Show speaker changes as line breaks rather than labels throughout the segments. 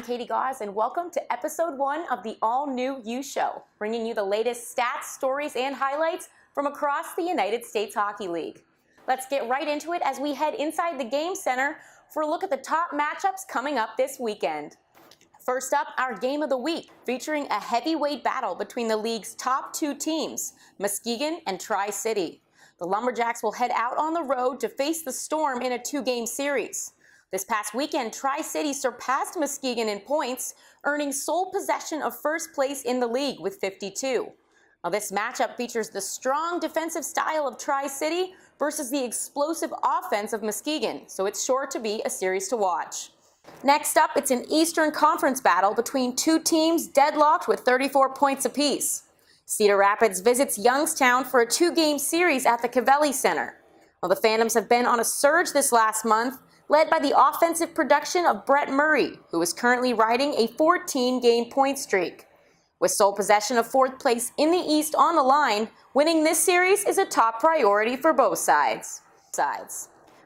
Katie Gaus, and welcome to episode 1 of the all-new U Show, bringing you the latest stats, stories, and highlights from across the United States Hockey League. Let's get right into it as we head inside the Game Center for a look at the top matchups coming up this weekend. First up, our Game of the Week, featuring a heavyweight battle between the league's top 2 teams, Muskegon and Tri-City. The Lumberjacks will head out on the road to face the Storm in a 2-game series. This past weekend, Tri-City surpassed Muskegon in points, earning sole possession of first place in the league with 52. Now, this matchup features the strong defensive style of Tri-City versus the explosive offense of Muskegon, so it's sure to be a series to watch. Next up, it's an Eastern Conference battle between 2 teams deadlocked with 34 points apiece. Cedar Rapids visits Youngstown for a 2-game series at the Cavelli Center. Well, the Phantoms have been on a surge this last month, led by the offensive production of Brett Murray, who is currently riding a 14-game point streak. With sole possession of 4th place in the East on the line, winning this series is a top priority for both sides.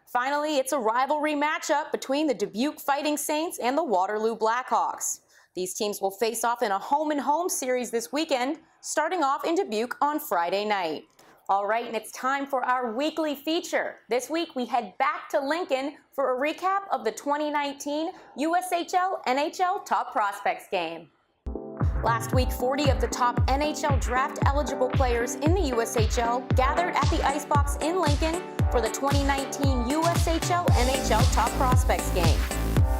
Finally, it's a rivalry matchup between the Dubuque Fighting Saints and the Waterloo Blackhawks. These teams will face off in a home-and-home series this weekend, starting off in Dubuque on Friday night. All right, and it's time for our weekly feature. This week, we head back to Lincoln for a recap of the 2019 USHL NHL Top Prospects Game. Last week, 40 of the top NHL draft-eligible players in the USHL gathered at the Icebox in Lincoln for the 2019 USHL NHL Top Prospects Game.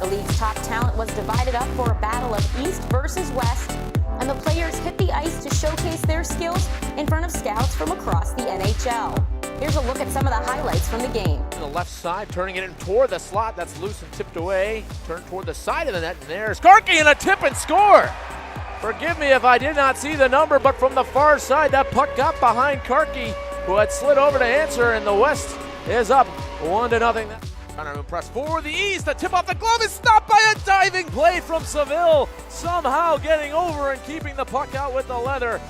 The league's top talent was divided up for a battle of East versus West, and the players hit the ice to showcase their skills in front of scouts from across the NHL. Here's a look at some of the highlights from the game.
On the left side, turning it in toward the slot. That's loose and tipped away. Turned toward the side of the net, and there's Karki in a tip and score. Forgive me if I did not see the number, but from the far side, that puck got behind Karki, who had slid over to answer, and the West is up 1-0. Trying to press forward the East. The tip off the glove is stopped by a diving play from Seville, somehow getting over and keeping the puck out with the leather.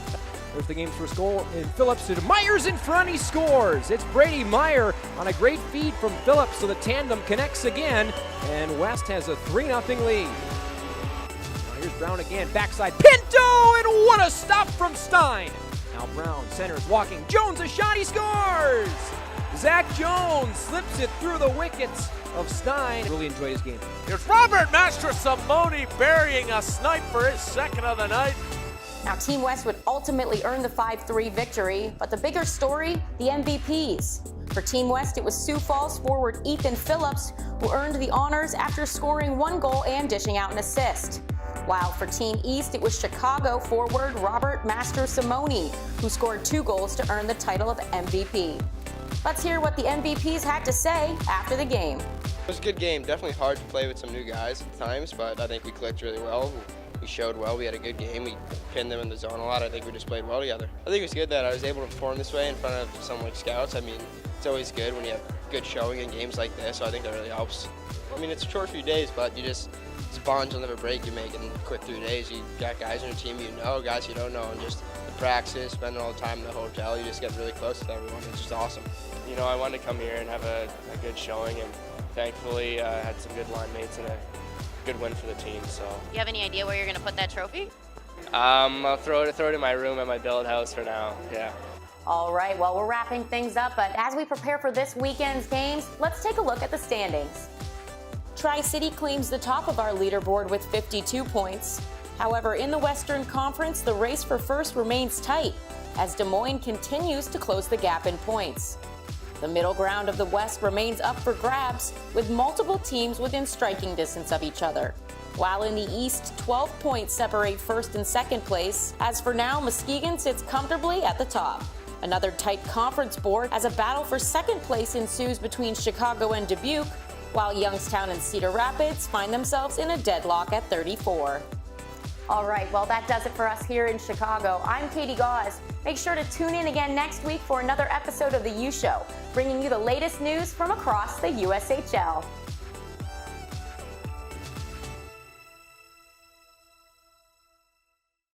There's the game's first goal in Phillips. Meyer's in front, he scores. It's Brady Meyer on a great feed from Phillips, so the tandem connects again, and West has a 3-0 lead. Now here's Brown again, backside, Pinto, and what a stop from Stein. Now Brown centers, walking, Jones a shot, he scores! Zach Jones slips it through the wickets of Stein. Really enjoyed his game.
Here's Robert Mastrosimone burying a snipe for his second of the night.
Now, Team West would ultimately earn the 5-3 victory, but the bigger story, the MVPs. For Team West, it was Sioux Falls forward Ethan Phillips, who earned the honors after scoring 1 goal and dishing out an assist. While for Team East, it was Chicago forward Robert Mastrosimone, who scored 2 goals to earn the title of MVP. Let's hear what the MVPs had to say after the game.
It was a good game. Definitely hard to play with some new guys at times, but I think we clicked really well. We showed well. We had a good game. We pinned them in the zone a lot. I think we just played well together. I think it was good that I was able to perform this way in front of some like scouts. I mean, it's always good when you have good showing in games like this, so I think that really helps. I mean, it's a short few days, but these bonds will never break. You make in quick 3 days. You got guys on your team you know, guys you don't know, and just the practice, spending all the time in the hotel, you just get really close with everyone. It's just awesome.
You know, I wanted to come here and have a good showing, and thankfully had some good line mates and a good win for the team. So.
You have any idea where you're going to put that trophy?
I'll throw it in my room at my billet house for now. Yeah.
All right, well, we're wrapping things up, but as we prepare for this weekend's games, let's take a look at the standings. Tri-City claims the top of our leaderboard with 52 points. However, in the Western Conference, the race for first remains tight, as Des Moines continues to close the gap in points. The middle ground of the West remains up for grabs, with multiple teams within striking distance of each other. While in the East, 12 points separate first and second place. As for now, Muskegon sits comfortably at the top. Another tight conference board as a battle for second place ensues between Chicago and Dubuque, while Youngstown and Cedar Rapids find themselves in a deadlock at 34. All right, well, that does it for us here in Chicago. I'm Katie Gaus. Make sure to tune in again next week for another episode of the U Show, bringing you the latest news from across the USHL.